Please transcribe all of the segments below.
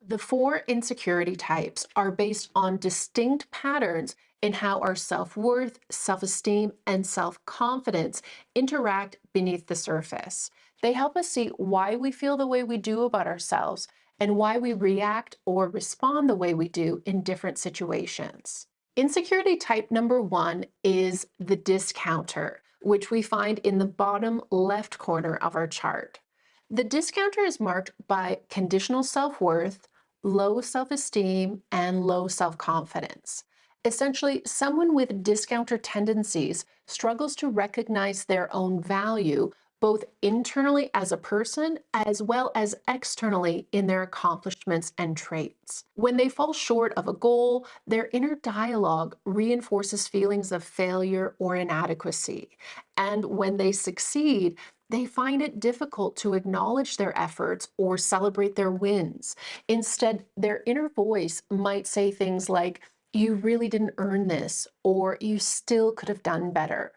The four insecurity types are based on distinct patterns in how our self worth, self esteem, and self confidence interact beneath the surface. They help us see why we feel the way we do about ourselves and why we react or respond the way we do in different situations. Insecurity type number one is the discounter, which we find in the bottom left corner of our chart. The discounter is marked by conditional self worth, low self esteem, and low self confidence. Essentially, someone with discounter tendencies struggles to recognize their own value, both internally as a person as well as externally in their accomplishments and traits. When they fall short of a goal, their inner dialogue reinforces feelings of failure or inadequacy. And when they succeed, they find it difficult to acknowledge their efforts or celebrate their wins. Instead, their inner voice might say things like, "You really didn't earn this," or "You still could have done better."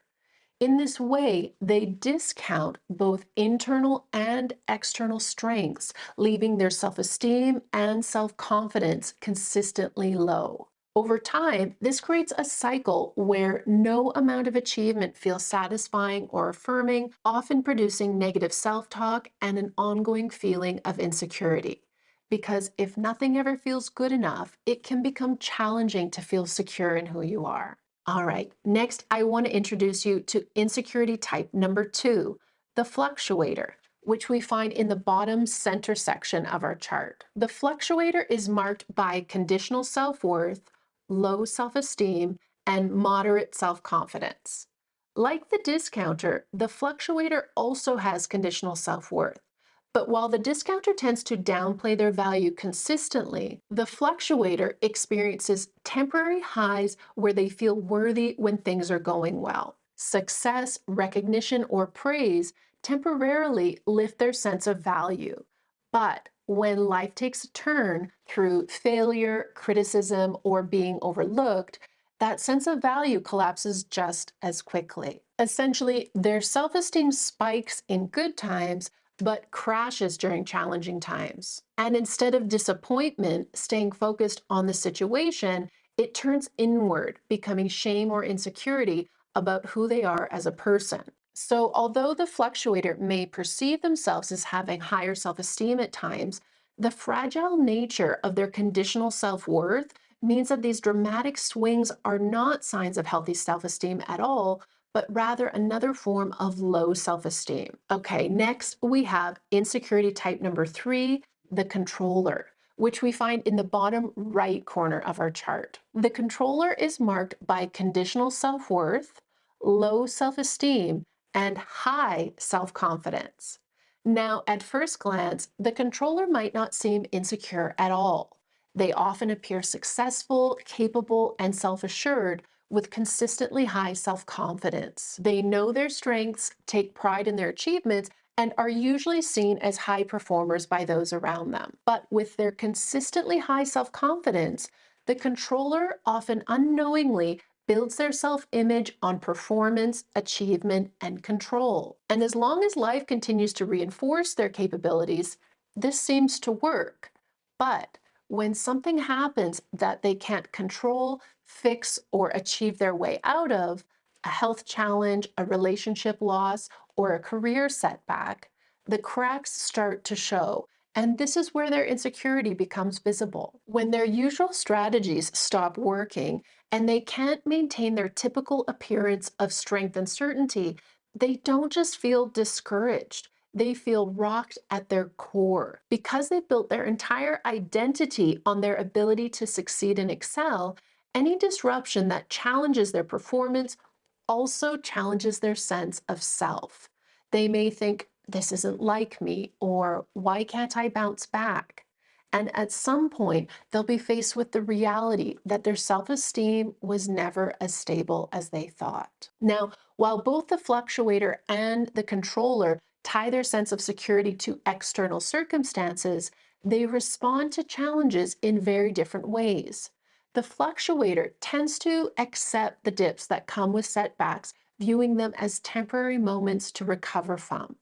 In this way, they discount both internal and external strengths, leaving their self esteem and self confidence consistently low. Over time, this creates a cycle where no amount of achievement feels satisfying or affirming, often producing negative self talk and an ongoing feeling of insecurity. Because if nothing ever feels good enough, it can become challenging to feel secure in who you are. All right, next, I want to introduce you to insecurity type number two, the fluctuator, which we find in the bottom center section of our chart. The fluctuator is marked by conditional self worth, low self esteem, and moderate self confidence. Like the discounter, the fluctuator also has conditional self worth. But while the discounter tends to downplay their value consistently, the fluctuator experiences temporary highs where they feel worthy when things are going well. Success, recognition, or praise temporarily lift their sense of value. But when life takes a turn through failure, criticism, or being overlooked, that sense of value collapses just as quickly. Essentially, their self esteem spikes in good times but crashes during challenging times. And instead of disappointment staying focused on the situation, it turns inward, becoming shame or insecurity about who they are as a person. So, although the fluctuator may perceive themselves as having higher self esteem at times, the fragile nature of their conditional self worth means that these dramatic swings are not signs of healthy self esteem at all, but rather another form of low self esteem. Okay, next we have insecurity type number three, the controller, which we find in the bottom right corner of our chart. The controller is marked by conditional self worth, low self esteem, and high self confidence. Now, at first glance, the controller might not seem insecure at all. They often appear successful, capable, and self assured with consistently high self confidence. They know their strengths, take pride in their achievements, and are usually seen as high performers by those around them. But with their consistently high self confidence, the controller often unknowingly builds their self image on performance, achievement, and control. And as long as life continues to reinforce their capabilities, this seems to work. But when something happens that they can't control, fix, or achieve their way out of, a health challenge, a relationship loss, or a career setback, the cracks start to show. And this is where their insecurity becomes visible. When their usual strategies stop working and they can't maintain their typical appearance of strength and certainty, they don't just feel discouraged. They feel rocked at their core. Because they built their entire identity on their ability to succeed and excel, any disruption that challenges their performance also challenges their sense of self. They may think, "This isn't like me," or "Why can't I bounce back?" And at some point, they'll be faced with the reality that their self esteem was never as stable as they thought. Now, while both the fluctuator and the controller tie their sense of security to external circumstances, they respond to challenges in very different ways. The fluctuator tends to accept the dips that come with setbacks, viewing them as temporary moments to recover from.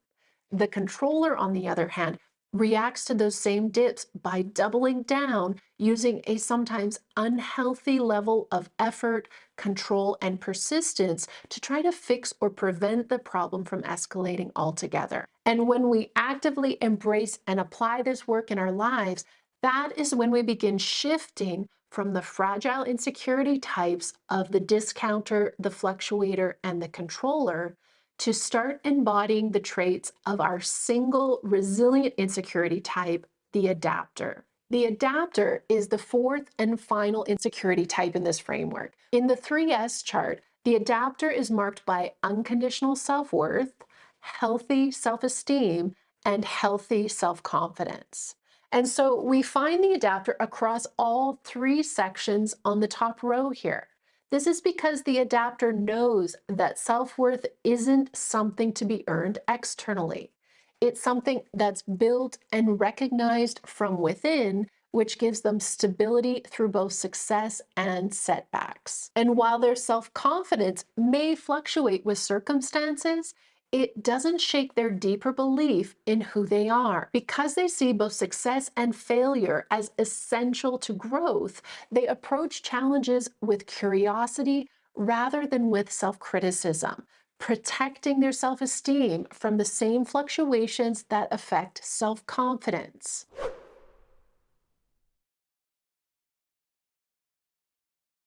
The controller, on the other hand, reacts to those same dips by doubling down using a sometimes unhealthy level of effort, control, and persistence to try to fix or prevent the problem from escalating altogether. And when we actively embrace and apply this work in our lives, that is when we begin shifting from the fragile insecurity types of the discounter, the fluctuator, and the controller to start embodying the traits of our single resilient insecurity type, the adapter. The adapter is the fourth and final insecurity type in this framework. In the 3S chart, the adapter is marked by unconditional self-worth, healthy self-esteem, and healthy self-confidence. And so we find the adapter across all three sections on the top row here. This is because the adapter knows that self-worth isn't something to be earned externally. It's something that's built and recognized from within, which gives them stability through both success and setbacks. And while their self-confidence may fluctuate with circumstances, it doesn't shake their deeper belief in who they are. Because they see both success and failure as essential to growth, they approach challenges with curiosity rather than with self-criticism, protecting their self-esteem from the same fluctuations that affect self-confidence.